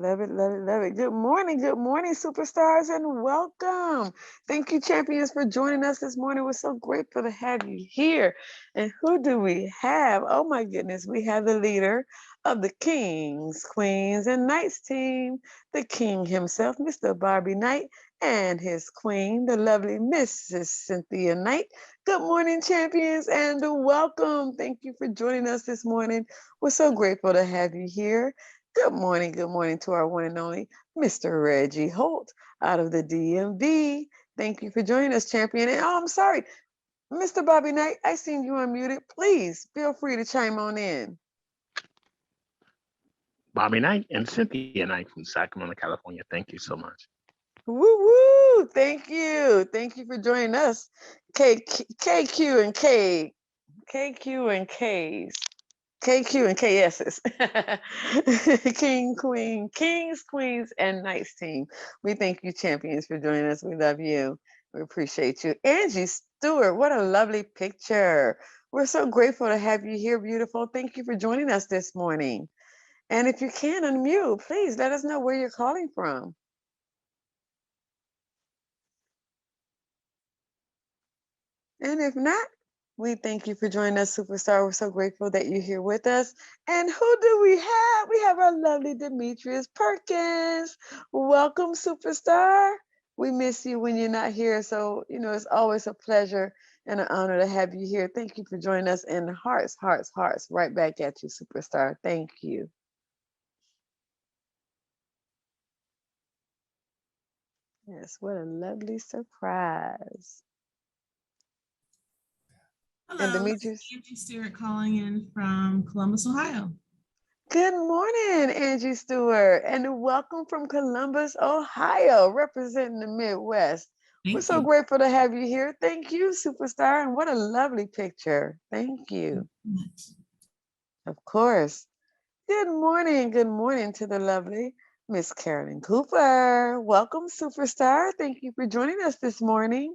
love it, love it, love it. Good morning, superstars, and welcome. Thank you, champions, for joining us this morning. We're so grateful to have you here. And who do we have? Oh my goodness, we have the leader of the Kings, Queens, and Knights team, the King himself, Mr. Bobby Knight, and his queen, the lovely Mrs. Cynthia Knight. Good morning, champions, and welcome. Thank you for joining us this morning. We're so grateful to have you here. Good morning to our one and only Mr. Reggie Holt out of the DMV. Thank you for joining us, champion. And oh, I'm sorry, Mr. Bobby Knight, I seen you unmuted. Please feel free to chime on in. Bobby Knight and Cynthia Knight from Sacramento, California. Thank you so much. Woo woo! Thank you. Thank you for joining us. KQ and K. KQ and K's. KQ and KS's. King, Queen, Kings, Queens, and Knights team. We thank you, champions, for joining us. We love you. We appreciate you. Angie Stewart, what a lovely picture. We're so grateful to have you here, beautiful. Thank you for joining us this morning. And if you can unmute, please let us know where you're calling from. And if not, we thank you for joining us, Superstar. We're so grateful that you're here with us. And who do we have? We have our lovely Demetrius Perkins. Welcome, Superstar. We miss you when you're not here. So, it's always a pleasure and an honor to have you here. Thank you for joining us. And hearts, hearts, hearts, right back at you, Superstar. Thank you. Yes, what a lovely surprise. And Hello, this is Demetrius. Angie Stewart calling in from Columbus, Ohio. Good morning, Angie Stewart, and welcome from Columbus, Ohio, representing the Midwest. We're Thank so you. grateful to have you here. Thank you, superstar, and what a lovely picture. Thank you. Of course. Good morning to the lovely Miss Carolyn Cooper. Welcome, superstar. Thank you for joining us this morning.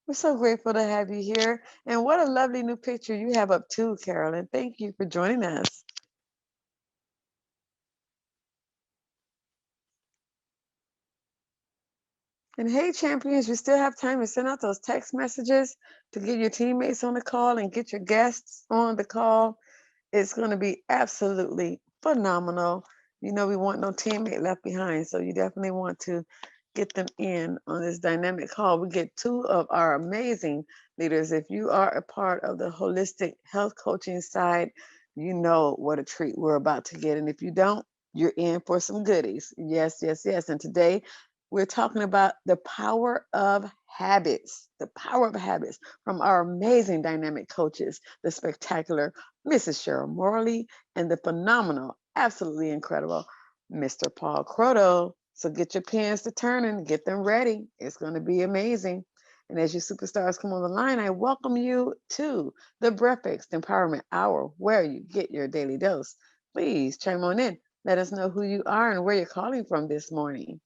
We're so grateful to have you here. And what a lovely new picture you have up too, Carolyn. Thank you for joining us. And hey, champions, you still have time to send out those text messages to get your teammates on the call and get your guests on the call. It's going to be absolutely phenomenal. We want no teammate left behind. So you definitely want to get them in on this dynamic call. We get two of our amazing leaders. If you are a part of the holistic health coaching side, you know what a treat we're about to get. And if you don't, you're in for some goodies. Yes, yes, yes. And today we're talking about the power of habits, from our amazing dynamic coaches, the spectacular Mrs. Cheryl Morley and the phenomenal, absolutely incredible Mr. Paul Croto. So get your pens to turn and get them ready. It's going to be amazing. And as you superstars come on the line, I welcome you to the Breakfast Empowerment Hour, where you get your daily dose. Please chime on in. Let us know who you are and where you're calling from this morning.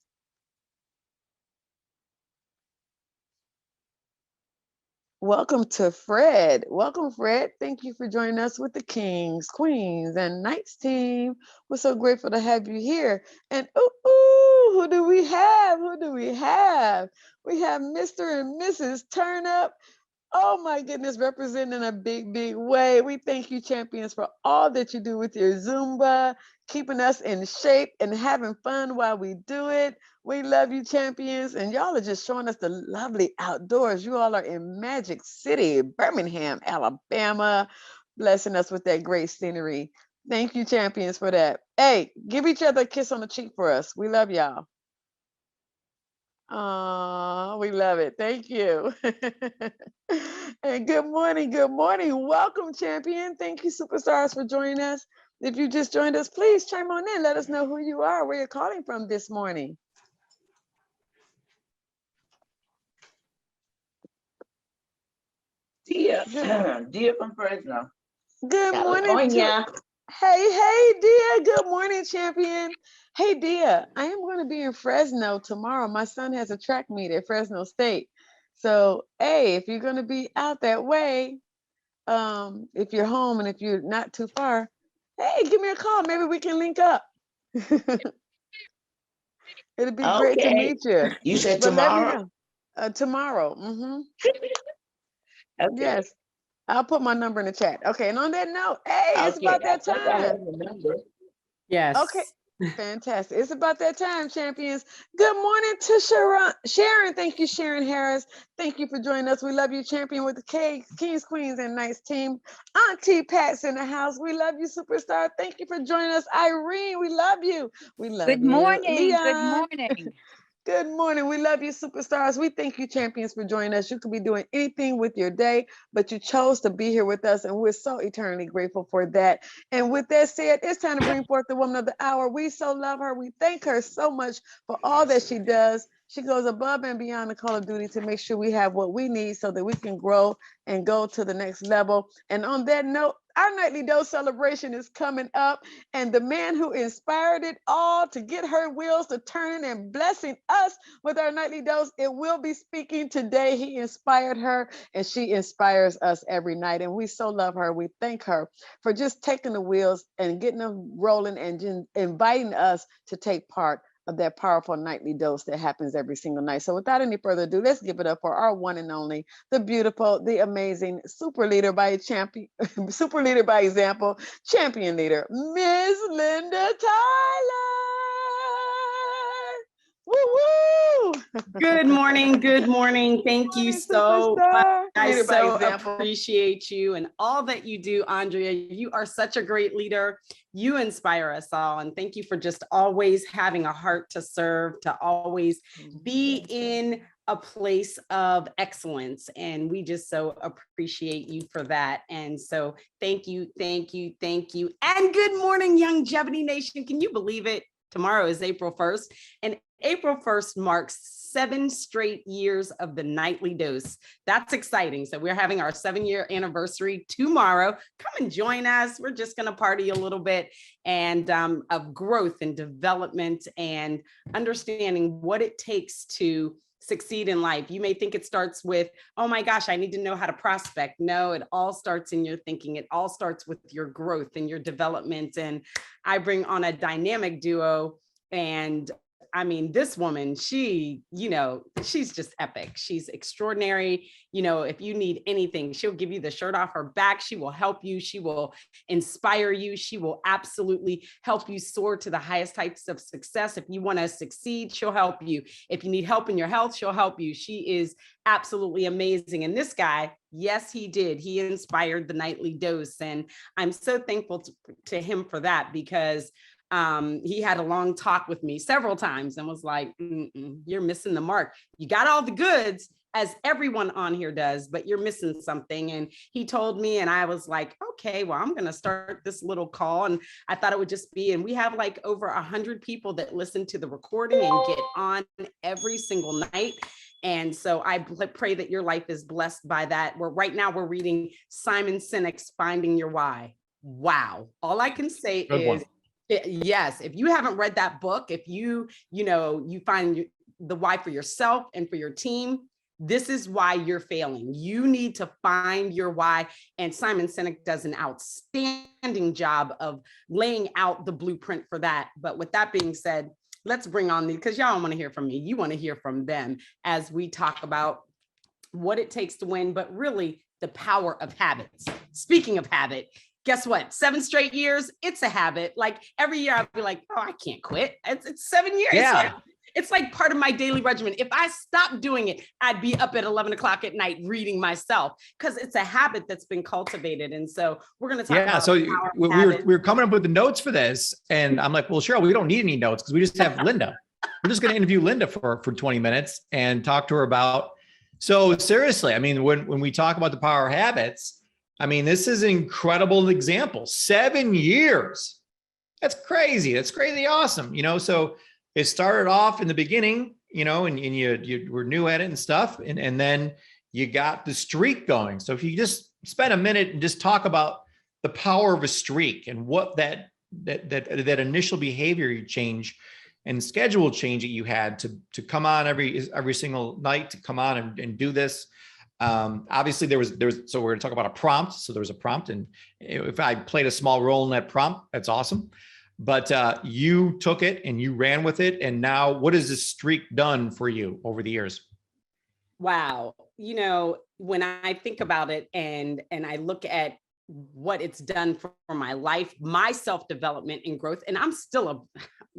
Welcome to Fred. Welcome, Fred. Thank you for joining us with the Kings, Queens, and Knights team. We're so grateful to have you here. And who do we have? Who do we have? We have Mr. and Mrs. Turnup. Oh my goodness, representing a big, big way. We thank you, champions, for all that you do with your Zumba, keeping us in shape and having fun while we do it. We love you, champions, and y'all are just showing us the lovely outdoors. You all are in Magic City, Birmingham, Alabama, blessing us with that great scenery. Thank you, champions, for that. Hey, give each other a kiss on the cheek for us. We love y'all. Oh, we love it. Thank you. And good morning. Good morning. Welcome, champion. Thank you, superstars, for joining us. If you just joined us, please chime on in. Let us know who you are, where you're calling from this morning. Dia, Good, Dia from Fresno, good morning to California. Hey, Dia. Good morning, champion. Hey, Dia, I am going to be in Fresno tomorrow. My son has a track meet at Fresno State. So, hey, if you're going to be out that way, if you're home and if you're not too far, hey, give me a call. Maybe we can link up. It'll be great to Okay. meet you. You said But let me tomorrow? know. Tomorrow. Okay. Yes. I'll put my number in the chat. Okay. And on that note, hey, it's Okay. about I that think I have time. your number. Yes. Okay. Fantastic. It's about that time, champions. Good morning to Sharon. Thank you, Sharon Harris. Thank you for joining us. We love you, champion with the Kings, Queens, and Knights team. Auntie Pat's in the house. We love you, superstar. Thank you for joining us. Irene, we love you. We love Good you. morning. Good Leon. morning. Good morning. We love you, superstars. We thank you, champions, for joining us. You could be doing anything with your day, but you chose to be here with us, and we're so eternally grateful for that. And with that said, it's time to bring forth the woman of the hour. We so love her. We thank her so much for all that she does. She goes above and beyond the call of duty to make sure we have what we need so that we can grow and go to the next level. And on that note, our nightly dose celebration is coming up, and the man who inspired it all to get her wheels to turn and blessing us with our nightly dose, it will be speaking today. He inspired her, and she inspires us every night, and we so love her. We thank her for just taking the wheels and getting them rolling and inviting us to take part of that powerful nightly dose that happens every single night. So without any further ado, let's give it up for our one and only, the beautiful, the amazing super leader by champion, super leader by example, champion leader, Miss Linda Tyler. Woo woo! Good morning. Good morning. Thank you Morning, so much. superstar. I Leader by so example. appreciate you and all that you do, Andrea. You are such a great leader. You inspire us all. And thank you for just always having a heart to serve, to always be in a place of excellence. And we just so appreciate you for that. And so thank you, thank you, thank you. And good morning, Longevity Nation. Can you believe it? Tomorrow is April 1st. And April 1st marks 7 straight years of the nightly dose. That's exciting. So we're having our 7-year anniversary tomorrow. Come and join us. We're just going to party a little bit and of growth and development and understanding what it takes to succeed in life. You may think it starts with, oh my gosh, I need to know how to prospect. No, it all starts in your thinking. It all starts with your growth and your development. And I bring on a dynamic duo, and I mean, this woman, she's just epic. She's extraordinary. If you need anything, she'll give you the shirt off her back. She will help you. She will inspire you. She will absolutely help you soar to the highest heights of success. If you want to succeed, she'll help you. If you need help in your health, she'll help you. She is absolutely amazing. And this guy, yes, he did. He inspired the nightly dose. And I'm so thankful to him for that, because he had a long talk with me several times and was like, you're missing the mark. You got all the goods, as everyone on here does, but you're missing something. And he told me, and I was like, okay, well, I'm going to start this little call. And I thought it would just be, and we have like over 100 people that listen to the recording and get on every single night. And so I pray that your life is blessed by that. Right now we're reading Simon Sinek's Finding Your Why. Wow. All I can say is, yes, if you haven't read that book, if you find the why for yourself and for your team, this is why you're failing. You need to find your why. And Simon Sinek does an outstanding job of laying out the blueprint for that. But with that being said, let's bring on because y'all don't want to hear from me. You want to hear from them as we talk about what it takes to win, but really the power of habits. Speaking of habit, guess what? 7 straight years, it's a habit. Like every year I'll be like, oh, I can't quit. It's 7 years. Yeah. It's like part of my daily regimen. If I stopped doing it, I'd be up at 11 o'clock at night reading myself, because it's a habit that's been cultivated. And so we're going to talk about so we were coming up with the notes for this, and I'm like, well, Cheryl, we don't need any notes because we just have Linda. We're just going to interview Linda for 20 minutes and talk to her about. So seriously, I mean, when we talk about the power of habits, I mean, this is an incredible example. 7 years. That's crazy. That's crazy awesome. So it started off in the beginning, and you were new at it and stuff. And then you got the streak going. So if you just spend a minute and just talk about the power of a streak and what that initial behavior change and schedule change that you had to come on every single night, to come on and do this. Obviously there was, so we're going to talk about a prompt. So there was a prompt, and if I played a small role in that prompt, that's awesome. but you took it and you ran with it. And now what has this streak done for you over the years? Wow. When I think about it and I look at what it's done for my life, my self-development and growth, and I'm still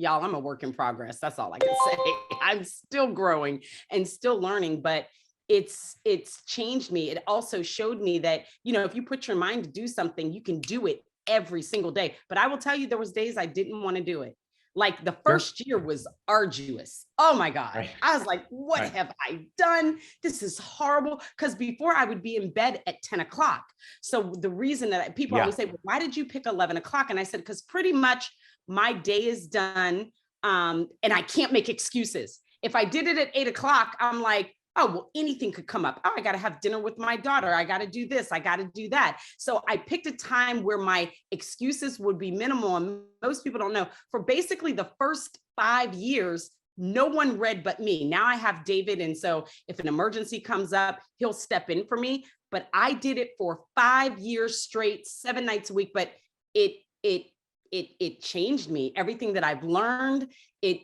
I'm a work in progress. That's all I can say. I'm still growing and still learning, but it's changed me. It also showed me that, if you put your mind to do something, you can do it every single day. But I will tell you, there was days I didn't want to do it. Like the first year was arduous. Oh my God. Right. I was like, what have I done? This is horrible. Because before I would be in bed at 10 o'clock. So the reason that people always say, well, why did you pick 11 o'clock? And I said, because pretty much my day is done. And I can't make excuses. If I did it at 8 o'clock, I'm like, oh, well, anything could come up. Oh, I got to have dinner with my daughter. I got to do this. I got to do that. So I picked a time where my excuses would be minimal. And most people don't know, for basically the first 5 years, no one read but me. Now I have David. And so if an emergency comes up, he'll step in for me. But I did it for 5 years straight, 7 nights a week. But it changed me. Everything that I've learned, it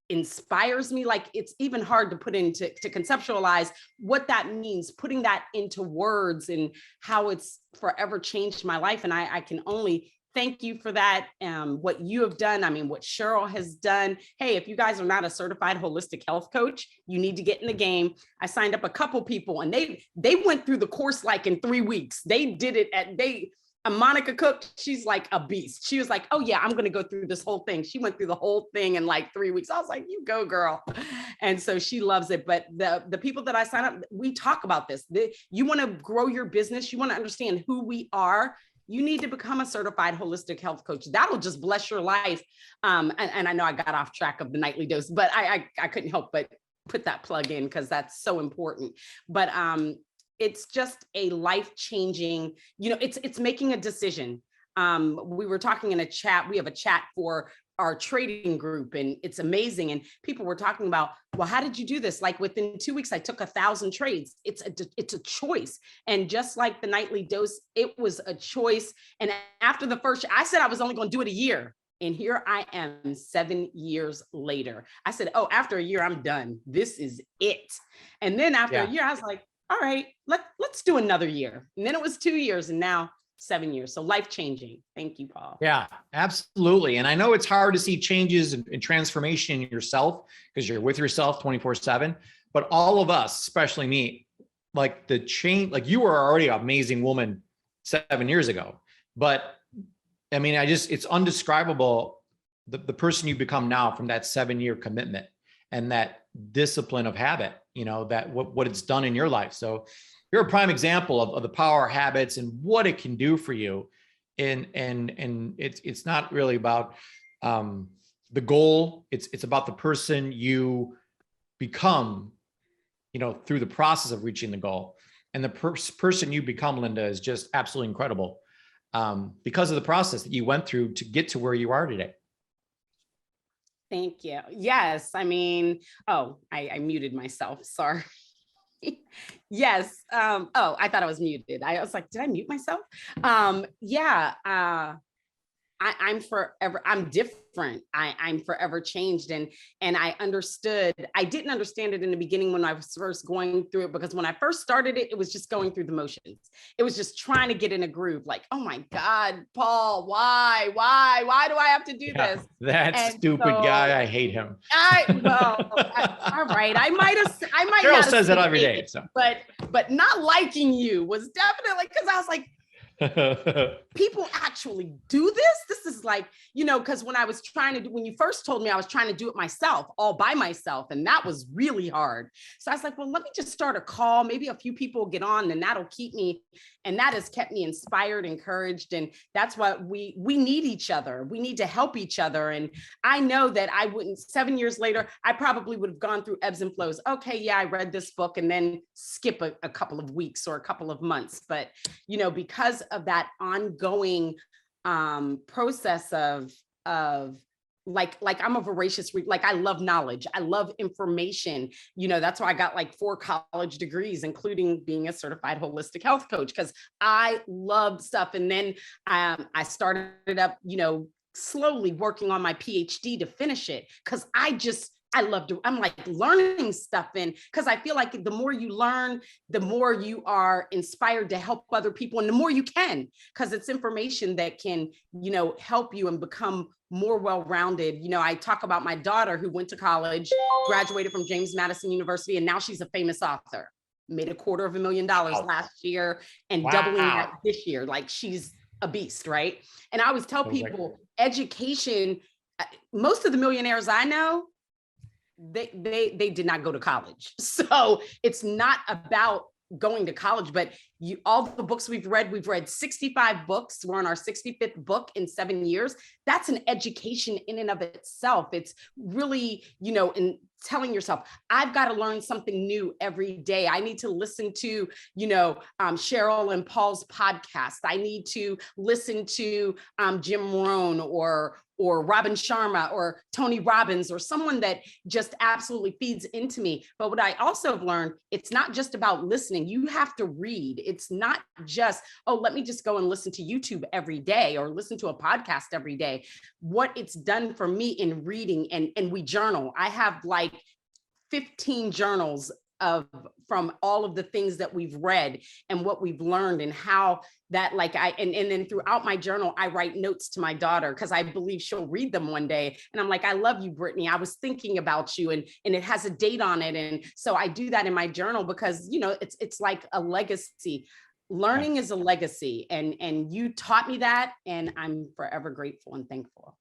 inspires me. Like, it's even hard to put into to conceptualize what that means, putting that into words and how it's forever changed my life. And I can only thank you for that. What you have done. I mean, what Cheryl has done. Hey, if you guys are not a certified holistic health coach, you need to get in the game. I signed up a couple people and they went through the course like in 3 weeks. They did it Monica Cook, she's like a beast. She was like, oh yeah, I'm going to go through this whole thing. She went through the whole thing in like 3 weeks. I was like, you go, girl. And so she loves it. But the people that I sign up, we talk about this. You want to grow your business. You want to understand who we are. You need to become a certified holistic health coach. That'll just bless your life. And I know I got off track of the nightly dose, but I couldn't help but put that plug in because that's so important. But it's just a life-changing, it's making a decision. We were talking in a chat, we have a chat for our trading group and it's amazing. And people were talking about, well, how did you do this? Like within 2 weeks, I took 1,000 trades. It's a choice. And just like the nightly dose, it was a choice. And after the first, I said I was only going to do it a year. And here I am 7 years later. I said, oh, after a year, I'm done. This is it. And then after a year, I was like, all right, let's do another year. And then it was 2 years and now 7 years. So life-changing. Thank you, Paul. Yeah, absolutely. And I know it's hard to see changes and transformation in yourself because you're with yourself 24/7, but all of us, especially me, like the change, like you were already an amazing woman 7 years ago, but I mean, it's undescribable the person you become now from that 7-year commitment and that discipline of habit, that what it's done in your life. So you're a prime example of the power of habits and what it can do for you. And it's not really about the goal. It's about the person you become, through the process of reaching the goal. And the person you become, Linda, is just absolutely incredible because of the process that you went through to get to where you are today. Thank you. Yes. I mean, I muted myself. Sorry. Yes. I thought I was muted. I was like, did I mute myself? I'm forever, I'm different. I'm forever changed. And I understood, I didn't understand it in the beginning when I was first going through it, because when I first started it, it was just going through the motions. It was just trying to get in a groove. Like, oh my God, Paul, why do I have to do this? That stupid guy. I hate him. All right. I might Cheryl says that every day. So. But not liking you was definitely, because I was like, people actually do this. This is like, because when I was when you first told me, I was trying to do it myself, all by myself. And that was really hard. So I was like, well, let me just start a call. Maybe a few people will get on and that'll keep me. And that has kept me inspired, encouraged. And that's what we need each other. We need to help each other. And I know that 7 years later, I probably would have gone through ebbs and flows. Okay, yeah, I read this book and then skip a couple of weeks or a couple of months. But, because of that ongoing process of like I'm a voracious reader. Like I love knowledge. I love information. That's why I got like 4 college degrees, including being a certified holistic health coach, because I love stuff. And then I started up, slowly working on my PhD to finish it because I love to, I'm like learning stuff in because I feel like the more you learn, the more you are inspired to help other people and the more you can, because it's information that can, help you and become more well-rounded. I talk about my daughter who went to college, graduated from James Madison University, and now she's a famous author, made $250,000 last year and doubling that this year. Like she's a beast, right? And I always tell people education, most of the millionaires I know, they did not go to college. So it's not about going to college, but all the books we've read 65 books. We're on our 65th book in 7 years. That's an education in and of itself. It's really, in telling yourself, I've got to learn something new every day. I need to listen to, Cheryl and Paul's podcast. I need to listen to Jim Rohn or Robin Sharma or Tony Robbins or someone that just absolutely feeds into me. But what I also have learned, it's not just about listening. You have to read. It's not just, let me just go and listen to YouTube every day or listen to a podcast every day. What it's done for me in reading, and we journal. I have like 15 journals from all of the things that we've read and what we've learned and how that and then throughout my journal, I write notes to my daughter because I believe she'll read them one day. And I'm like, I love you, Brittany. I was thinking about you, and it has a date on it. And so I do that in my journal because, it's like a legacy. Learning is a legacy. And you taught me that, and I'm forever grateful and thankful.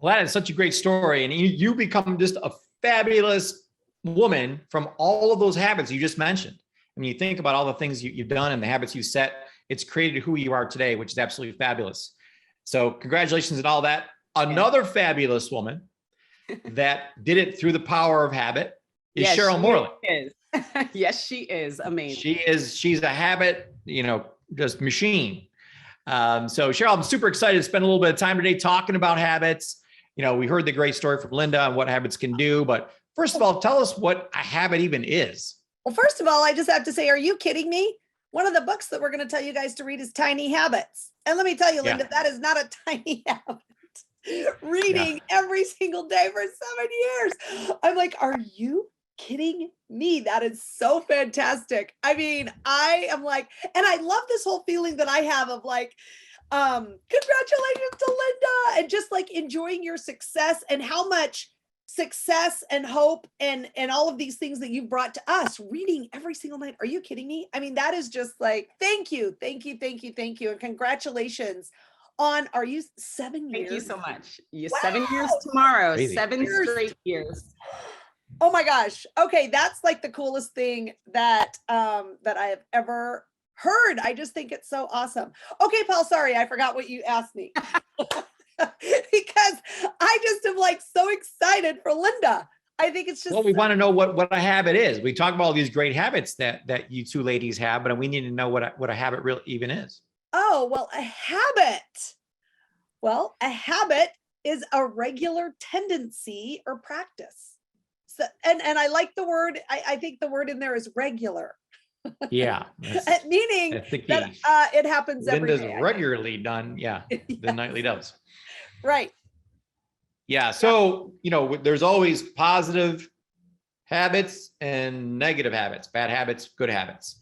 Well, that is such a great story. And you become just a fabulous woman from all of those habits you just mentioned. I mean, you think about all the things you've done and the habits you set, it's created who you are today, which is absolutely fabulous. So congratulations on all that. Another fabulous woman that did it through the power of habit is Cheryl Morley. Yes, she is amazing. She's a habit, just machine. So Cheryl, I'm super excited to spend a little bit of time today talking about habits. We heard the great story from Linda on what habits can do, but first of all, tell us what a habit even is. Well, first of all, I just have to say, are you kidding me? One of the books that we're going to tell you guys to read is Tiny Habits. And let me tell you, Linda, that is not a tiny habit. Reading every single day for 7 years. I'm like, are you kidding me? That is so fantastic. I mean, I am like, and I love this whole feeling that I have of like, congratulations to Linda, and just like enjoying your success and how much success and hope and all of these things that you've brought to us reading every single night. Are you kidding me? I mean, that is just like, thank you. And congratulations on, are you 7 years? Thank you so much. 7 years tomorrow, Crazy. 7 straight years. Oh my gosh. Okay. That's like the coolest thing that I have ever heard. I just think it's so awesome. Okay, Paul, sorry, I forgot what you asked me. Because I just am like so excited for Linda. I think it's just. Well, we want to know what a habit is. We talk about all these great habits that you two ladies have, but we need to know what a habit really even is. Oh, well, a habit. Well, a habit is a regular tendency or practice. So, and I like the word, I think the word in there is regular. Yeah. Meaning that it happens every day. Linda's regularly done. Yeah. The nightly dose. Right. Yeah. So, there's always positive habits and negative habits, bad habits, good habits.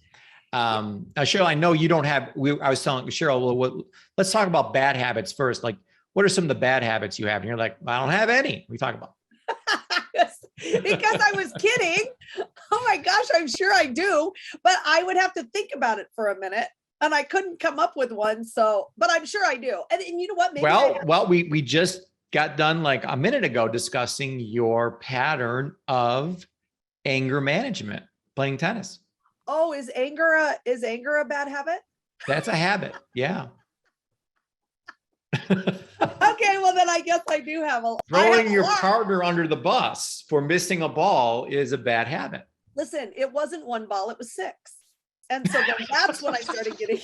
Now, Cheryl, I know you don't have, I was telling Cheryl, let's talk about bad habits first. Like, what are some of the bad habits you have? And you're like, I don't have any. We talk about. Because I was kidding. Oh my gosh, I'm sure I do, but I would have to think about it for a minute, and I couldn't come up with one. So, but I'm sure I do. And you know what? Maybe we just got done like a minute ago discussing your pattern of anger management, playing tennis. Oh, is anger a bad habit? That's a habit. Yeah. Okay, well then I guess I do have throwing your partner under the bus for missing a ball is a bad habit. Listen, it wasn't one ball, it was 6. And so then that's when I started getting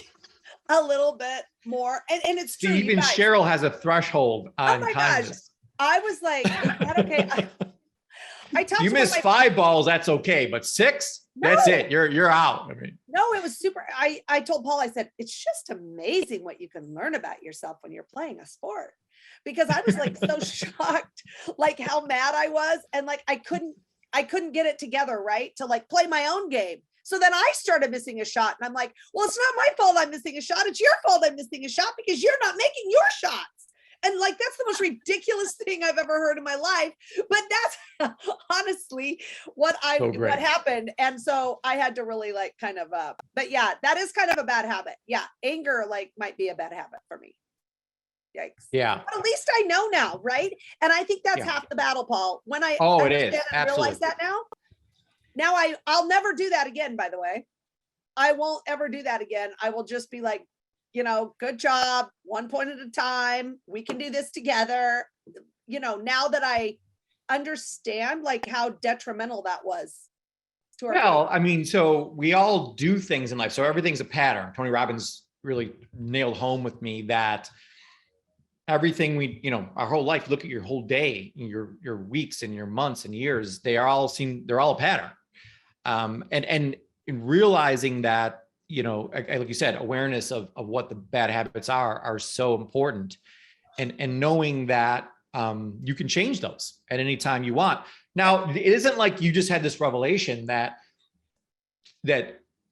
a little bit more. And it's true. Even Cheryl has a threshold on kindness. I was like, is that okay? I you miss 5 balls, that's okay, but 6, that's it. You're out. I mean, no, it was super. I told Paul, I said, it's just amazing what you can learn about yourself when you're playing a sport. because I was like so shocked, like how mad I was. And like, I couldn't get it together, right? To like play my own game. So then I started missing a shot and I'm like, well, it's not my fault I'm missing a shot. It's your fault I'm missing a shot because you're not making your shots. And like, that's the most ridiculous thing I've ever heard in my life. But that's honestly what happened. And so I had to really like kind of, but yeah, that is kind of a bad habit. Yeah. Anger like might be a bad habit for me. Yikes. Yeah. But at least I know now, right? And I think that's half the battle, Paul. When I it is. And realize that now I'll never do that again, by the way. I won't ever do that again. I will just be like, you know, good job, 1 point at a time. We can do this together. You know, now that I understand like how detrimental that was to our Well, I mean, so we all do things in life. So everything's a pattern. Tony Robbins really nailed home with me that everything we, you know, our whole life, look at your whole day, your weeks and your months and years, they're all a pattern. And in realizing that, you know, like you said, awareness of what the bad habits are so important, and knowing that you can change those at any time you want. Now, it isn't like you just had this revelation that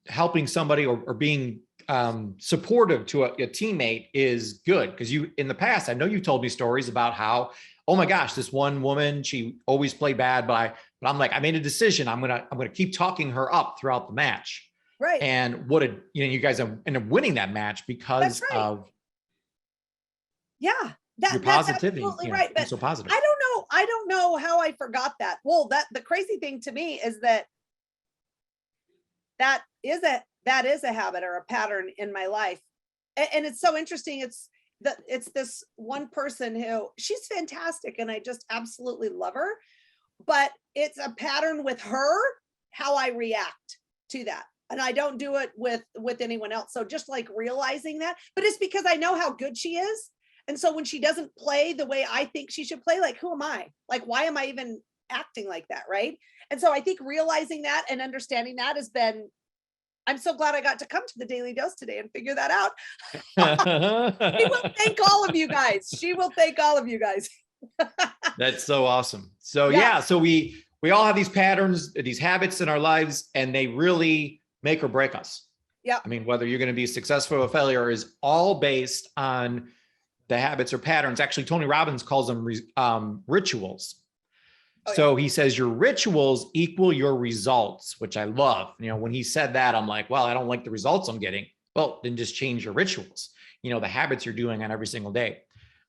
helping somebody or being supportive to a teammate is good. Because you, in the past, I know you told me stories about how, oh my gosh, this one woman, she always played bad, but I'm like, I made a decision. I'm gonna keep talking her up throughout the match. Right. And you guys end up winning that match because of your positivity. That's absolutely right. But so positive. I don't know how I forgot that. Well, the crazy thing to me is that is a habit or a pattern in my life. And it's so interesting. It's this one person who, she's fantastic and I just absolutely love her, but it's a pattern with her, how I react to that. And I don't do it with anyone else. So just like realizing that, but it's because I know how good she is. And so when she doesn't play the way I think she should play, like, who am I? Like, why am I even acting like that? Right. And so I think realizing that and understanding that I'm so glad I got to come to the Daily Dose today and figure that out. She will thank all of you guys. She will thank all of you guys. That's so awesome. So so we all have these patterns, these habits in our lives, and they really make or break us. Yeah. I mean, whether you're going to be successful or failure is all based on the habits or patterns. Actually, Tony Robbins calls them rituals. So he says your rituals equal your results, which I love. You know, when he said that, I'm like, well, I don't like the results I'm getting. Well, then just change your rituals, you know, the habits you're doing on every single day.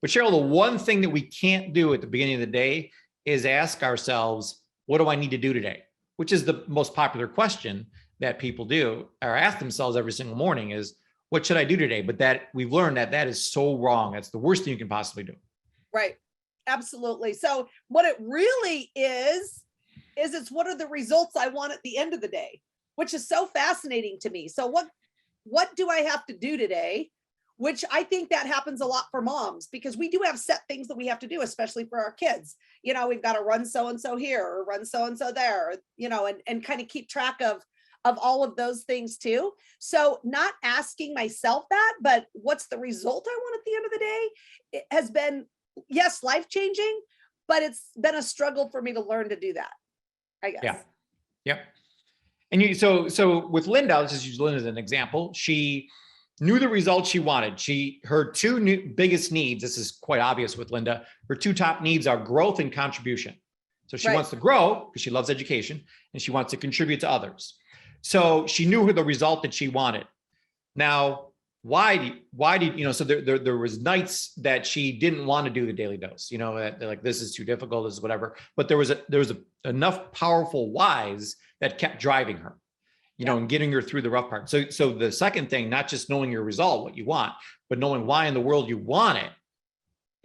But Cheryl, the one thing that we can't do at the beginning of the day is ask ourselves, what do I need to do today? Which is the most popular question that people do or ask themselves every single morning is, what should I do today? But that we've learned that is so wrong. That's the worst thing you can possibly do. Right. Absolutely. So what it really is it's what are the results I want at the end of the day, which is so fascinating to me. So what do I have to do today? Which I think that happens a lot for moms because we do have set things that we have to do, especially for our kids. You know, we've got to run so-and-so here or run so-and-so there, you know, and kind of keep track of all of those things too. So not asking myself that, but what's the result I want at the end of the day? It has been, yes, life-changing, but it's been a struggle for me to learn to do that, I guess. Yeah. Yep. And so with Linda, let's just use Linda as an example. She knew the results she wanted. Her two biggest needs, this is quite obvious with Linda, her two top needs are growth and contribution. So she wants to grow because she loves education and she wants to contribute to others. So she knew the result that she wanted. Now, why did, you know, so there was nights that she didn't want to do the Daily Dose, you know, that like, this is too difficult, this is whatever, but there was enough powerful whys that kept driving her, you know, and getting her through the rough part. So the second thing, not just knowing your result, what you want, but knowing why in the world you want it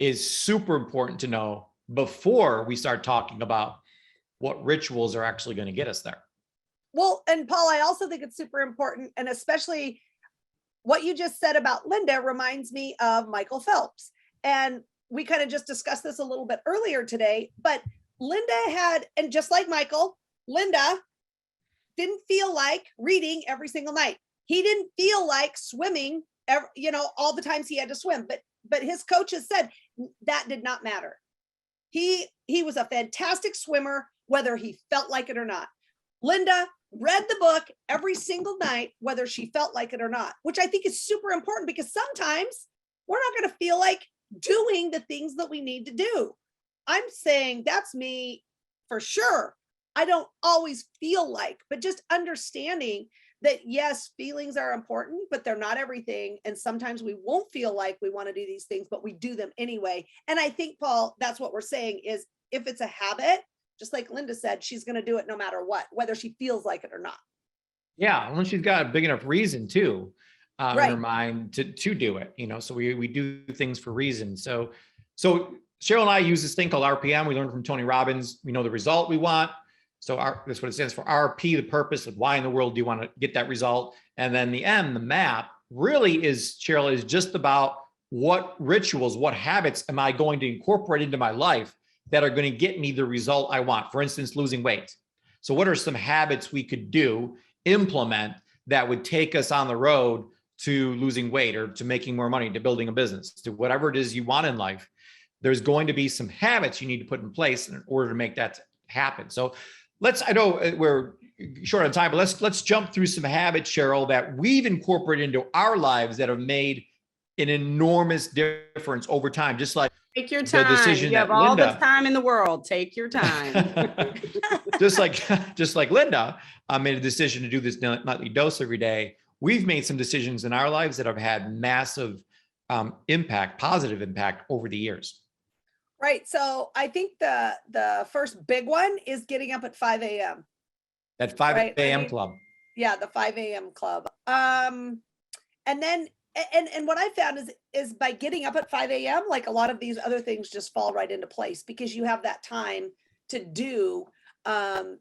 is super important to know before we start talking about what rituals are actually going to get us there. Well, and Paul, I also think it's super important, and especially what you just said about Linda reminds me of Michael Phelps. And we kind of just discussed this a little bit earlier today, but Linda had, and just like Michael, Linda didn't feel like reading every single night. He didn't feel like swimming, you know, all the times he had to swim, but his coaches said, that did not matter. He was a fantastic swimmer, whether he felt like it or not. Linda read the book every single night, whether she felt like it or not, which I think is super important because sometimes we're not going to feel like doing the things that we need to do. I'm saying that's me for sure. I don't always feel like, but just understanding that yes, feelings are important, but they're not everything. And sometimes we won't feel like we want to do these things, but we do them anyway. And I think, Paul, that's what we're saying is if it's a habit, just like Linda said, she's going to do it no matter what, whether she feels like it or not. Yeah, once she's got a big enough reason too, in Right. her mind to do it, you know, so we do things for reasons. So Cheryl and I use this thing called RPM. We learned from Tony Robbins. We know the result we want. So that's what it stands for. RP, the purpose of why in the world do you want to get that result? And then the M, the map, really is, Cheryl, is just about what rituals, what habits am I going to incorporate into my life that are going to get me the result I want? For instance, losing weight. So what are some habits we could do, implement, that would take us on the road to losing weight or to making more money, to building a business, to whatever it is you want in life? There's going to be some habits you need to put in place in order to make that happen. So I know we're short on time, but let's jump through some habits, Cheryl, that we've incorporated into our lives that have made an enormous difference over time. Just like take your time. The decision You have that all the Linda, time in the world. Take your time. just like Linda made a decision to do this nightly dose every day. We've made some decisions in our lives that have had massive impact, positive impact over the years. Right. So I think the first big one is getting up at 5 a.m. That 5 Right. a.m. club. Yeah, the 5 a.m. club. And then and what I found is by getting up at 5 a.m., like a lot of these other things just fall right into place because you have that time to do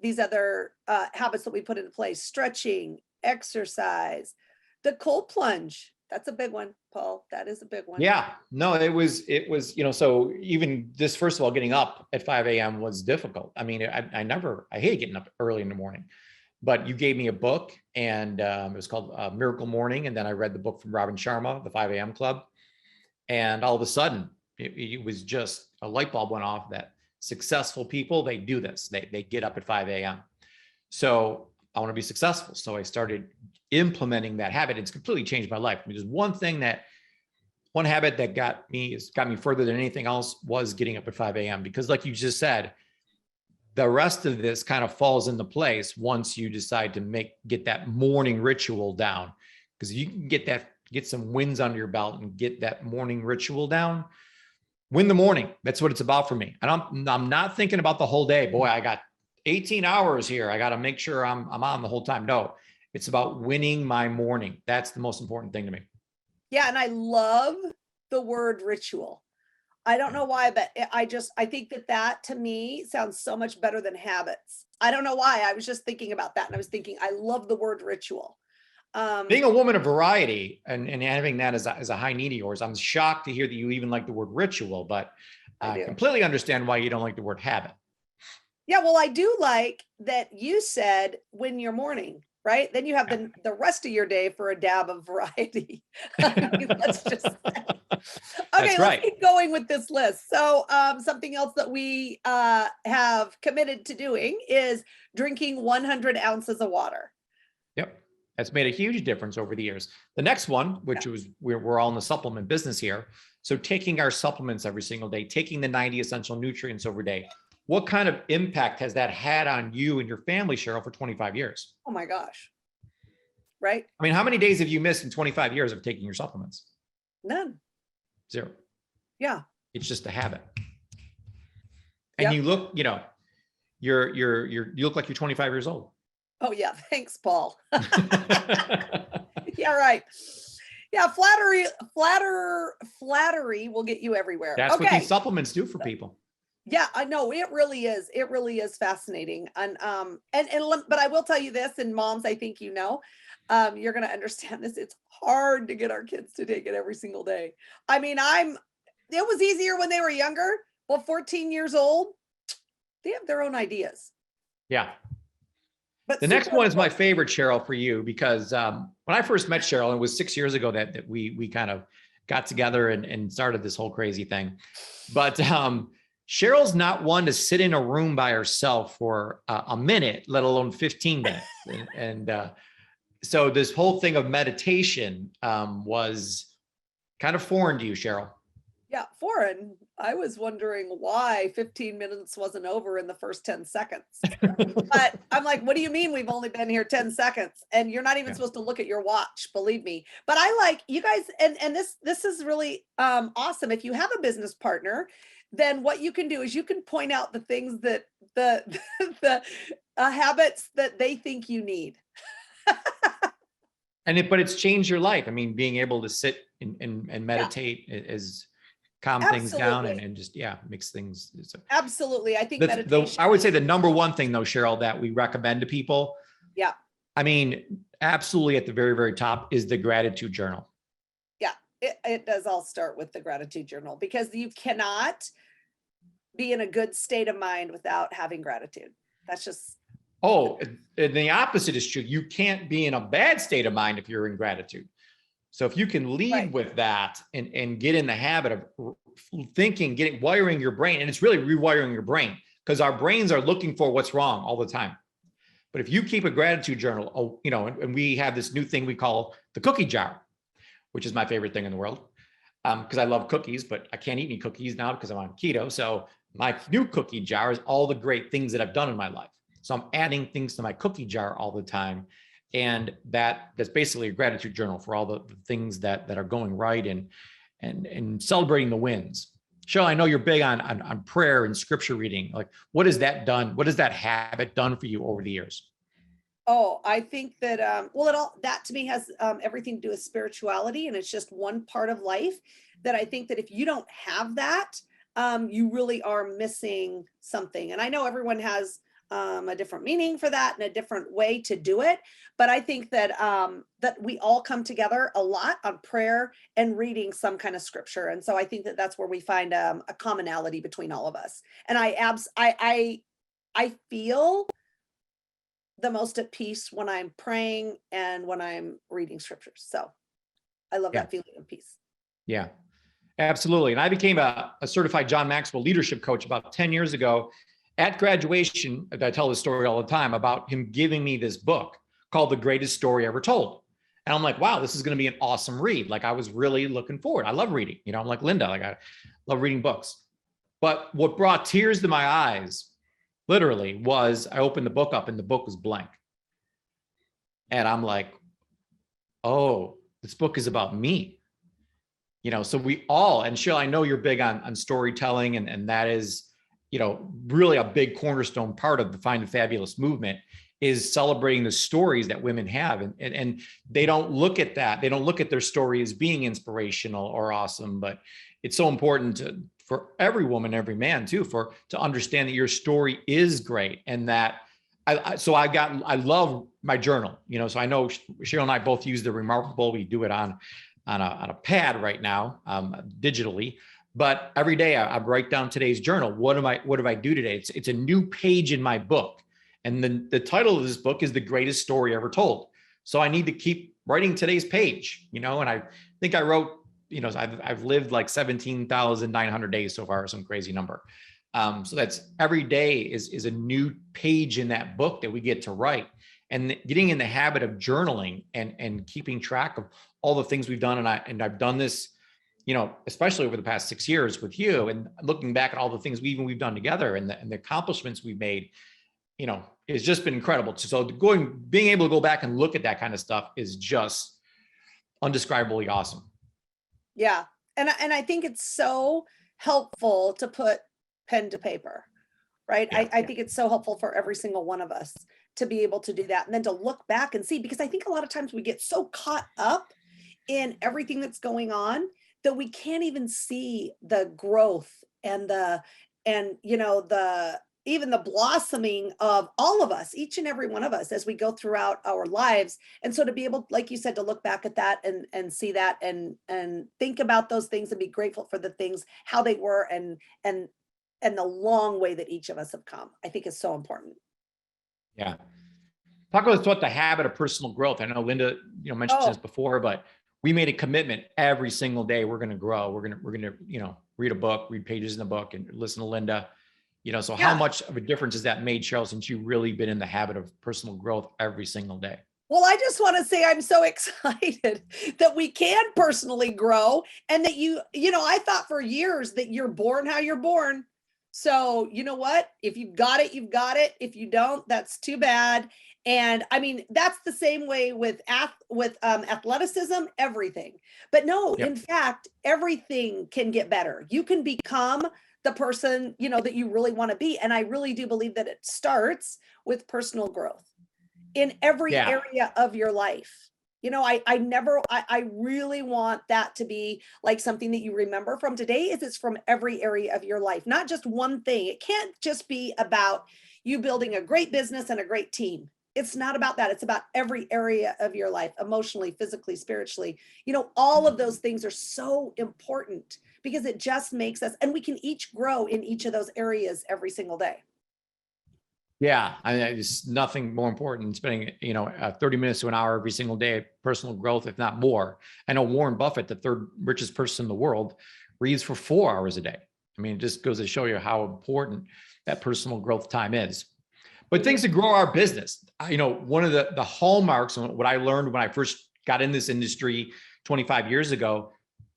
these other habits that we put into place: stretching, exercise, the cold plunge. That's a big one, Paul. That is a big one. Yeah, no, it was, you know, so even this, first of all, getting up at 5 a.m. was difficult. I mean, I hated getting up early in the morning, but you gave me a book and it was called Miracle Morning. And then I read the book from Robin Sharma, the 5 a.m. Club. And all of a sudden it was just a light bulb went off that successful people, they do this, they get up at 5 a.m. So I want to be successful. So I started implementing that habit. It's completely changed my life. I mean, there's one habit that got me further than anything else was getting up at 5 a.m. Because like you just said, the rest of this kind of falls into place once you decide to get that morning ritual down. Because you can get some wins under your belt and get that morning ritual down. Win the morning. That's what it's about for me. And I'm not thinking about the whole day. Boy, I got 18 hours here. I got to make sure I'm on the whole time. No, it's about winning my morning. That's the most important thing to me. Yeah. And I love the word ritual. I don't know why, but I think that to me sounds so much better than habits. I don't know why. I was just thinking about that. And I was thinking, I love the word ritual. Being a woman of variety and having that as a high need of yours, I'm shocked to hear that you even like the word ritual, but I completely understand why you don't like the word habit. Yeah, well, I do like that you said win your morning, right? Then you have the rest of your day for a dab of variety. I mean, let's just say. Okay, let's keep going with this list. So something else that we have committed to doing is drinking 100 ounces of water. Yep. That's made a huge difference over the years. The next one, which was, we're all in the supplement business here. So taking our supplements every single day, taking the 90 essential nutrients every day. What kind of impact has that had on you and your family, Cheryl, for 25 years? Oh my gosh. Right? I mean, how many days have you missed in 25 years of taking your supplements? None. 0. Yeah. It's just a habit. And you look, you know, you look like you're 25 years old. Oh yeah, thanks, Paul. Yeah, right. Yeah, flattery will get you everywhere. That's what these supplements do for people. Yeah, I know it really is. It really is fascinating. And but I will tell you this, and moms, I think you know, you're going to understand this. It's hard to get our kids to take it every single day. I mean, it was easier when they were younger. Well, 14 years old, they have their own ideas. Yeah. But the next one is my favorite, Cheryl, for you, because when I first met Cheryl, it was 6 years ago that we kind of got together and started this whole crazy thing. But Cheryl's not one to sit in a room by herself for a minute, let alone 15 minutes. So this whole thing of meditation was kind of foreign to you, Cheryl. Yeah, foreign. I was wondering why 15 minutes wasn't over in the first 10 seconds. But I'm like, what do you mean we've only been here 10 seconds? And you're not even supposed to look at your watch, believe me. But I like you guys, and this is really awesome. If you have a business partner, then what you can do is you can point out the things that the habits that they think you need. But it's changed your life. I mean, being able to sit and meditate is calm things down and just, makes things. Absolutely. I think meditation. I would say the number one thing though, Cheryl, that we recommend to people. Yeah. I mean, absolutely at the very, very top is the gratitude journal. Yeah, it does all start with the gratitude journal, because you cannot be in a good state of mind without having gratitude. That's just. Oh, and the opposite is true. You can't be in a bad state of mind if you're in gratitude. So if you can lead with that and get in the habit of thinking, wiring your brain, and it's really rewiring your brain, because our brains are looking for what's wrong all the time. But if you keep a gratitude journal, and we have this new thing we call the cookie jar, which is my favorite thing in the world, because I love cookies, but I can't eat any cookies now because I'm on keto. So my new cookie jar is all the great things that I've done in my life. So I'm adding things to my cookie jar all the time. And that's basically a gratitude journal for all the things that are going right and celebrating the wins. Cheryl, I know you're big on prayer and scripture reading. Like, what has that done? What has that habit done for you over the years? Oh, I think that, that to me has everything to do with spirituality. And it's just one part of life that I think that if you don't have that, you really are missing something. And I know everyone has a different meaning for that and a different way to do it. But I think that that we all come together a lot on prayer and reading some kind of scripture. And so I think that that's where we find a commonality between all of us. And I feel the most at peace when I'm praying and when I'm reading scriptures. So I love that feeling of peace. Yeah, absolutely. And I became a certified John Maxwell leadership coach about 10 years ago. At graduation, I tell this story all the time about him giving me this book called The Greatest Story Ever Told. And I'm like, wow, this is going to be an awesome read. Like, I was really looking forward. I love reading, I'm like Linda, like I love reading books. But what brought tears to my eyes, literally, was I opened the book up and the book was blank. And I'm like, oh, this book is about me. So we all, and Cheryl, I know you're big on storytelling, and that is, really a big cornerstone part of the Find the Fabulous movement, is celebrating the stories that women have. And they don't look at that. They don't look at their story as being inspirational or awesome, but it's so important for every woman, every man too, to understand that your story is great. And that I love my journal, so I know Cheryl and I both use the Remarkable. We do it on a pad right now, digitally. But every day I write down today's journal. What do I do today? It's a new page in my book. And then the title of this book is The Greatest Story Ever Told. So I need to keep writing today's page, and I think I wrote, I've lived like 17,900 days so far, some crazy number. So that's every day is a new page in that book that we get to write, and getting in the habit of journaling and keeping track of all the things we've done. And I've done this, especially over the past 6 years with you, and looking back at all the things we've done together and the accomplishments we've made, it's just been incredible. So being able to go back and look at that kind of stuff is just undescribably awesome. Yeah. And I think it's so helpful to put pen to paper, right? Yeah, I think it's so helpful for every single one of us to be able to do that, and then to look back and see, because I think a lot of times we get so caught up in everything that's going on that we can't even see the growth and even the blossoming of all of us, each and every one of us, as we go throughout our lives. And so to be able, like you said, to look back at that and see that and think about those things and be grateful for the things, how they were, and the long way that each of us have come, I think is so important. Yeah. Talk about the habit of personal growth. I know Linda, mentioned this before, but we made a commitment every single day. We're going to grow. We're going to, you know, read a book, read pages in the book and listen to Linda, you know, so how much of a difference has that made, Cheryl, since you've really been in the habit of personal growth every single day? Well, I just want to say I'm so excited that we can personally grow and that you know, I thought for years that you're born how you're born. So you know what? If you've got it, you've got it. If you don't, that's too bad. And I mean, that's the same way with athleticism, everything. But no, in fact, everything can get better. You can become the person, you know, that you really want to be. And I really do believe that it starts with personal growth in every area of your life. You know, I really want that to be like something that you remember from today is it's from every area of your life, not just one thing. It can't just be about you building a great business and a great team. It's not about that. It's about every area of your life, emotionally, physically, spiritually. You know, all of those things are so important because it just makes us, and we can each grow in each of those areas every single day. Yeah, I mean, it's nothing more important than spending, you know, 30 minutes to an hour every single day, personal growth, if not more. I know Warren Buffett, the third richest person in the world, reads for 4 hours a day. I mean, it just goes to show you how important that personal growth time is. But things to grow our business. You know, one of the hallmarks and what I learned when I first got in this industry 25 years ago,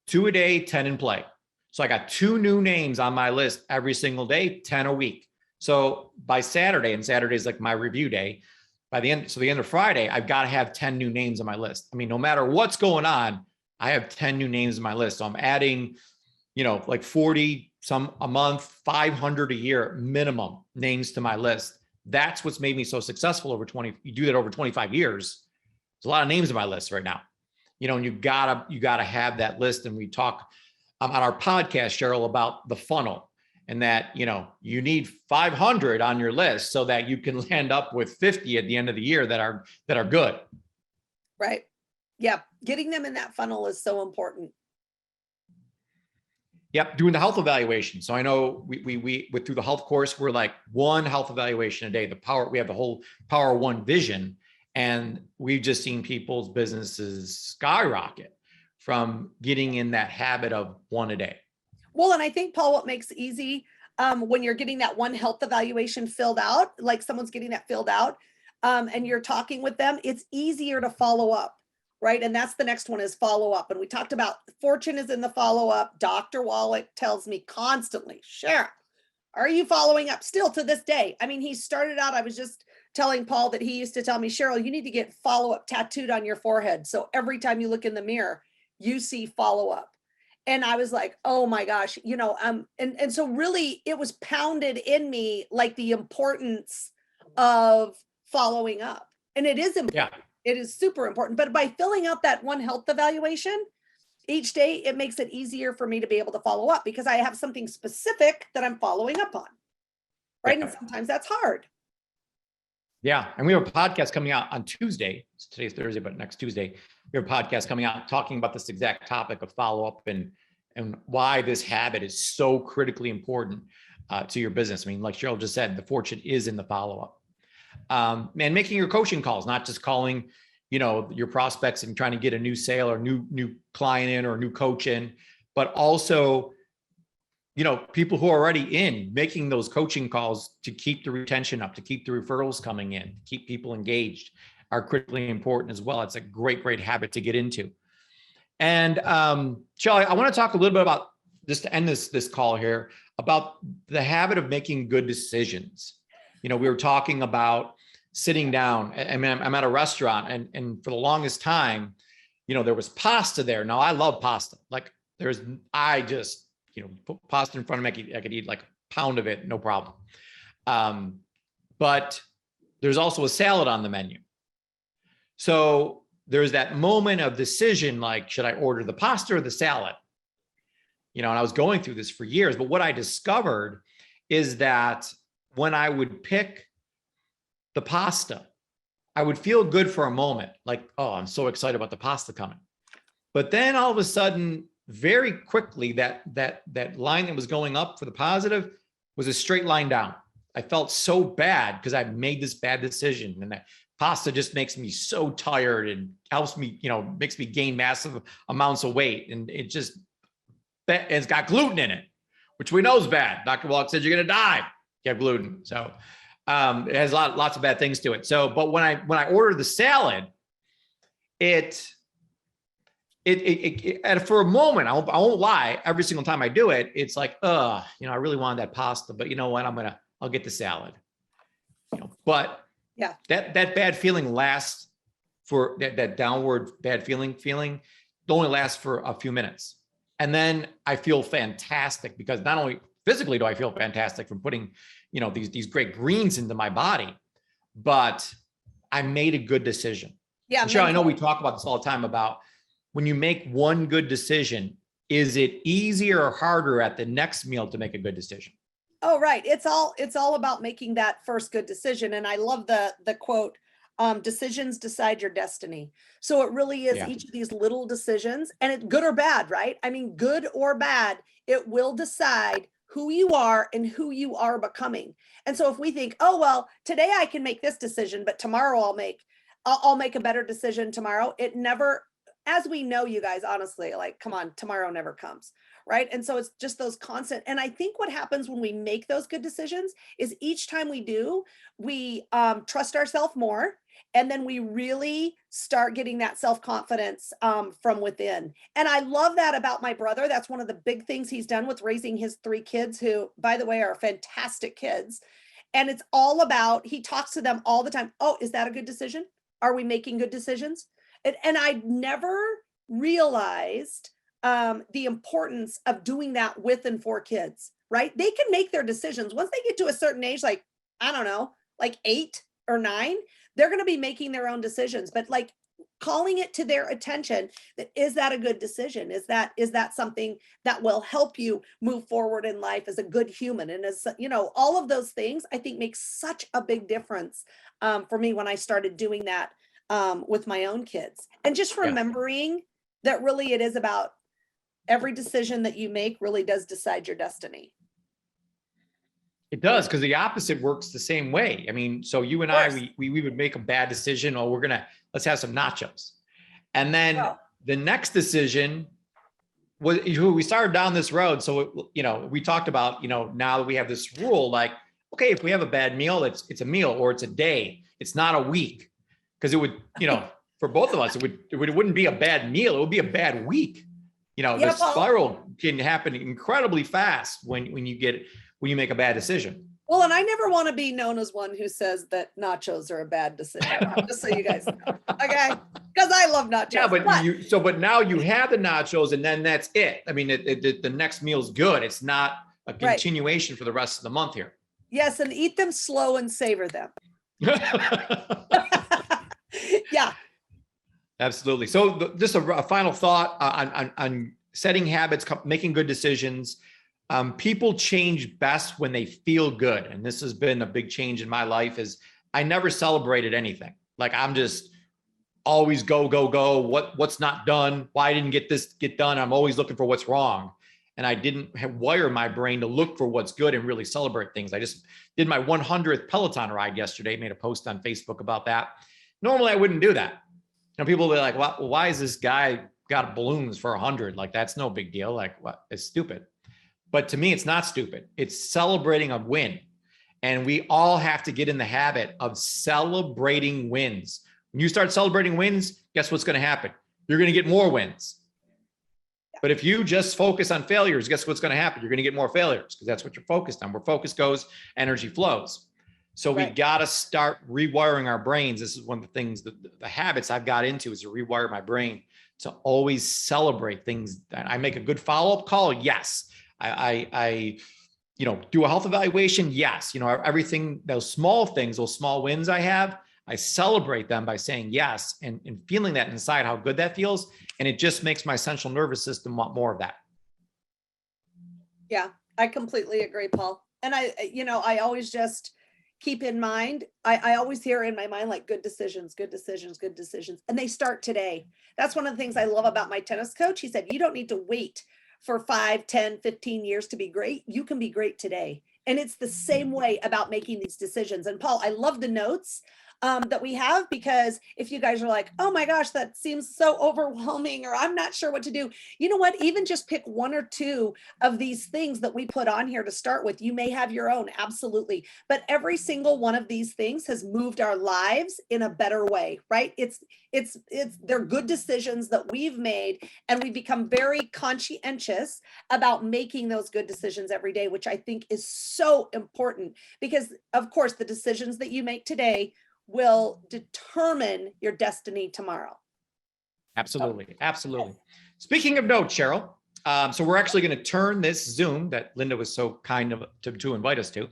2 a day, 10 in play. So I got 2 new names on my list every single day, 10 a week. So by Saturday, and Saturday is like my review day, by the end of Friday, I've got to have 10 new names on my list. I mean, no matter what's going on, I have 10 new names on my list. So I'm adding, you know, like 40 some a month, 500 a year minimum names to my list. That's what's made me so successful over 20. You do that over 25 years. There's a lot of names on my list right now, you know, and you gotta have that list. And we talk on our podcast, Cheryl, about the funnel. And that, you know, you need 500 on your list so that you can land up with 50 at the end of the year that are good. Right. Yeah. Getting them in that funnel is so important. Yep. Doing the health evaluation. So I know we through the health course, we're like 1 health evaluation a day. We have the whole Power One vision, and we've just seen people's businesses skyrocket from getting in that habit of 1 a day. Well, and I think, Paul, what makes it easy when you're getting that 1 health evaluation filled out, like someone's getting that filled out and you're talking with them, it's easier to follow up, right? And that's the next one is follow up. And we talked about fortune is in the follow up. Dr. Wallach tells me constantly, Cheryl, are you following up still to this day? I mean, he started out, I was just telling Paul that he used to tell me, Cheryl, you need to get follow up tattooed on your forehead. So every time you look in the mirror, you see follow up. And I was like, oh my gosh, you know, and so really it was pounded in me, like the importance of following up. And it is important. Yeah. It is super important. But by filling out that 1 health evaluation each day, it makes it easier for me to be able to follow up because I have something specific that I'm following up on. Right. Yeah. And sometimes that's hard. Yeah. And we have a podcast coming out on Tuesday. Today's Thursday, but next Tuesday, we have a podcast coming out talking about this exact topic of follow-up and why this habit is so critically important to your business. I mean, like Cheryl just said, the fortune is in the follow-up. And making your coaching calls, not just calling, you know, your prospects and trying to get a new sale or new client in or a new coach in, but also, you know, people who are already in, making those coaching calls to keep the retention up, to keep the referrals coming in, to keep people engaged are critically important as well. It's a great habit to get into. And Shelley, I want to talk a little bit about, just to end this call here, about the habit of making good decisions. You know, we were talking about sitting down. I mean, I'm at a restaurant and for the longest time, you know, there was pasta there. Now I love pasta. Like I just, you know, put pasta in front of me. I could eat like a pound of it, no problem. But there's also a salad on the menu. So there's that moment of decision, like, should I order the pasta or the salad? You know, and I was going through this for years, but what I discovered is that when I would pick the pasta, I would feel good for a moment, like, oh, I'm so excited about the pasta coming. But then all of a sudden, very quickly, that line that was going up for the positive was a straight line down. I felt so bad because I made this bad decision and that pasta just makes me so tired and helps me, makes me gain massive amounts of weight. And it's got gluten in it, which we know is bad. Dr. Wallach said you're going to die if you have gluten. So it has lots of bad things to it. So, but when I ordered the salad, it for a moment, I won't lie, every single time I do it, it's like, I really wanted that pasta, but you know what? I'll get the salad. But yeah, that bad feeling lasts for that downward bad feeling only lasts for a few minutes. And then I feel fantastic because not only physically do I feel fantastic from putting, these great greens into my body, but I made a good decision. Yeah. Michelle, I know we talk about this all the time about when you make one good decision, is it easier or harder at the next meal to make a good decision? Oh, right. It's all about making that first good decision. And I love the quote, decisions decide your destiny. So it really is each of these little decisions, and it's good or bad, right? I mean, good or bad, it will decide who you are and who you are becoming. And so if we think, oh, well, today I can make this decision, but tomorrow I'll make a better decision tomorrow. It never, as we know, you guys, honestly, like, come on, tomorrow never comes. Right. And so it's just those constant. And I think what happens when we make those good decisions is each time we do, we trust ourselves more. And then we really start getting that self-confidence from within. And I love that about my brother. That's one of the big things he's done with raising his 3 kids, who, by the way, are fantastic kids. And it's all about, he talks to them all the time. Oh, is that a good decision? Are we making good decisions? And I never realized the importance of doing that with and for kids, right? They can make their decisions once they get to a certain age, like, I don't know, like 8 or 9, they're going to be making their own decisions, but like calling it to their attention, that is that a good decision? Is that something that will help you move forward in life as a good human? And as all of those things, I think makes such a big difference for me when I started doing that with my own kids, and just remembering that really it is about every decision that you make really does decide your destiny. It does, because the opposite works the same way. I mean, so you and I, we would make a bad decision. Oh, let's have some nachos. And then the next decision was, we started down this road. So, we talked about, now that we have this rule, like, okay, if we have a bad meal, it's a meal, or it's a day. It's not a week. Because it would, for both of us, it wouldn't be a bad meal. It would be a bad week. The spiral can happen incredibly fast when you make a bad decision. Well, and I never want to be known as one who says that nachos are a bad decision. Just so you guys know, okay? Because I love nachos. Yeah, but now you have the nachos, and then that's it. I mean, the next meal's good. It's not a continuation for the rest of the month here. Yes, and eat them slow and savor them. Yeah. Absolutely. So just a final thought on setting habits, making good decisions. People change best when they feel good. And this has been a big change in my life, is I never celebrated anything. Like, I'm just always go, go, go. What's not done? Why didn't get done? I'm always looking for what's wrong. And I didn't wire my brain to look for what's good and really celebrate things. I just did my 100th Peloton ride yesterday, made a post on Facebook about that. Normally I wouldn't do that. People will be like, well, why is this guy got balloons for 100? Like, that's no big deal. Like, what? It's stupid. But to me, it's not stupid. It's celebrating a win. And we all have to get in the habit of celebrating wins. When you start celebrating wins, guess what's going to happen? You're going to get more wins. But if you just focus on failures, guess what's going to happen? You're going to get more failures, because that's what you're focused on. Where focus goes, energy flows. So we got to start rewiring our brains. This is one of the things, the habits I've got into, is to rewire my brain to always celebrate things. I make a good follow-up call. Yes. I do a health evaluation. Yes. Everything, those small things, those small wins I have, I celebrate them by saying yes, and feeling that inside, how good that feels. And it just makes my central nervous system want more of that. Yeah, I completely agree, Paul. And I always just keep in mind, I always hear in my mind, like, good decisions, good decisions, good decisions. And they start today. That's one of the things I love about my tennis coach. He said, you don't need to wait for 5, 10, 15 years to be great. You can be great today. And it's the same way about making these decisions. And Paul, I love the notes that we have, because if you guys are like, oh my gosh, that seems so overwhelming, or I'm not sure what to do, you know what, even just pick one or two of these things that we put on here to start with. You may have your own, absolutely, but every single one of these things has moved our lives in a better way, right? They're good decisions that we've made, and we become very conscientious about making those good decisions every day, which I think is so important, because of course the decisions that you make today will determine your destiny tomorrow. Absolutely. Absolutely. Speaking of notes, Cheryl, so we're actually going to turn this Zoom that Linda was so kind of to invite us to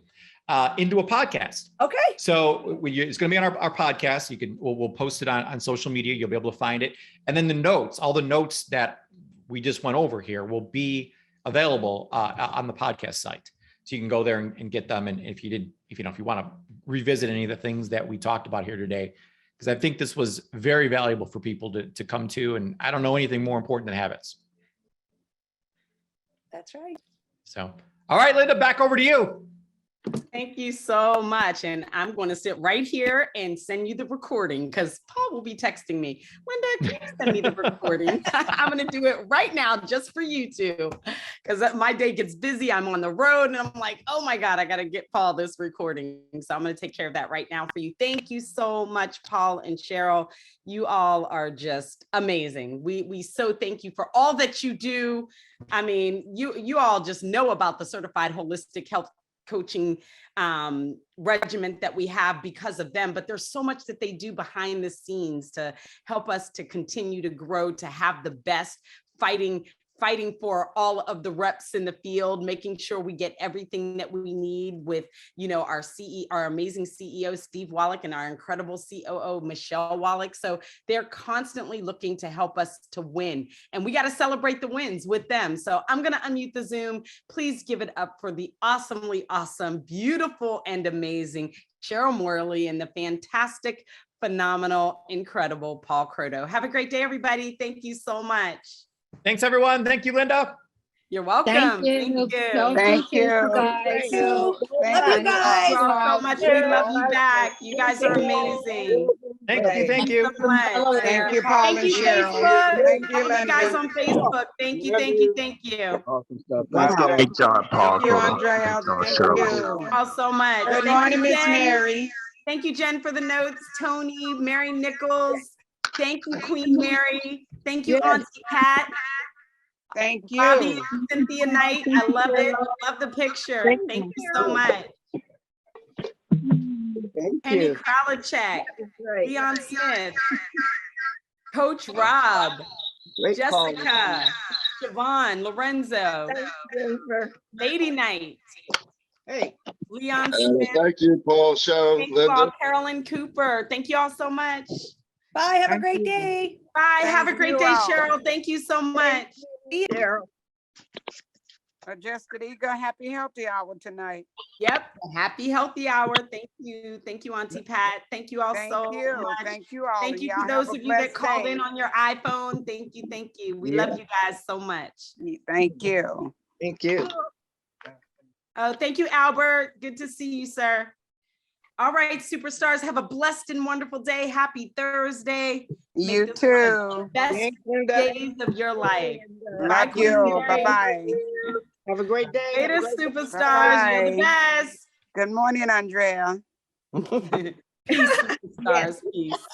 into a podcast. Okay. So it's going to be on our podcast. We'll post it on social media. You'll be able to find it. And then the notes, all the notes that we just went over here will be available on the podcast site. So you can go there and get them. And if you want to revisit any of the things that we talked about here today, because I think this was very valuable for people to come to. And I don't know anything more important than habits. That's right. So, all right, Linda, back over to you. Thank you so much. And I'm going to sit right here and send you the recording, because Paul will be texting me, Linda, can you send me the recording? I'm going to do it right now just for you two, because my day gets busy. I'm on the road and I'm like, oh my God, I got to get Paul this recording. So I'm going to take care of that right now for you. Thank you so much, Paul and Cheryl. You all are just amazing. We so thank you for all that you do. I mean, you all just know about the certified holistic health coaching regiment that we have because of them, but there's so much that they do behind the scenes to help us to continue to grow, to have the best, fighting for all of the reps in the field, making sure we get everything that we need with, our amazing CEO, Steve Wallach, and our incredible COO, Michelle Wallach. So they're constantly looking to help us to win, and we got to celebrate the wins with them. So I'm going to unmute the Zoom. Please give it up for the awesomely awesome, beautiful, and amazing Cheryl Morley and the fantastic, phenomenal, incredible Paul Croto. Have a great day, everybody. Thank you so much. Thanks, everyone. Thank you, Linda. You're welcome. Thank you. Thank you. Thank you. Love you Thank guys. You all so much. We love you back. You guys are amazing. Thank you. Thank you so much. Thank you, Paul Thank and you, Cheryl. Facebook. Thank you, Thank you guys Linda. on Facebook. Thank you, thank you, thank you. Awesome stuff. Wow. Great job, Paul. Thank you, Andrea. Great Thank job, you. Cheryl. All so much. Good Thank morning, you, Miss Jen. Mary. Thank you, Jen, for the notes. Tony, Mary Nichols. Thank you, Queen Mary. Thank you, Yes. Auntie Pat. Thank Bobby you. and Cynthia Knight. I love it. Love the picture. Thank you so much. Thank Penny you. Kralachek. Leon Smith. Coach Rob. Great call. Jessica. Siobhan. Lorenzo. Lady Knight. Hey. Leon Smith. Thank you, Paul, Cheryl, Thank you all, Linda. Carolyn Cooper. Thank you all so much. Bye. Have a great day. Bye. Have a Thank great you day, all. Cheryl. Thank you so much. Jessica Eager, happy healthy hour tonight. Yep. Happy healthy hour. Thank you. Thank you, Auntie Pat. Thank you all Thank so you. much. Thank you all. Thank you Y'all to those have a of you that blessed called day. in on your iPhone. Thank you. Thank you. We love you guys so much. Thank you. Thank you. Oh, thank you, Albert. Good to see you, sir. All right, superstars, have a blessed and wonderful day. Happy Thursday. You Make this one of too. the best days of your life. Love you. Bye-bye. Have a great day. Later, superstars. You're the best. Good morning, Andrea. Peace, superstars. Peace.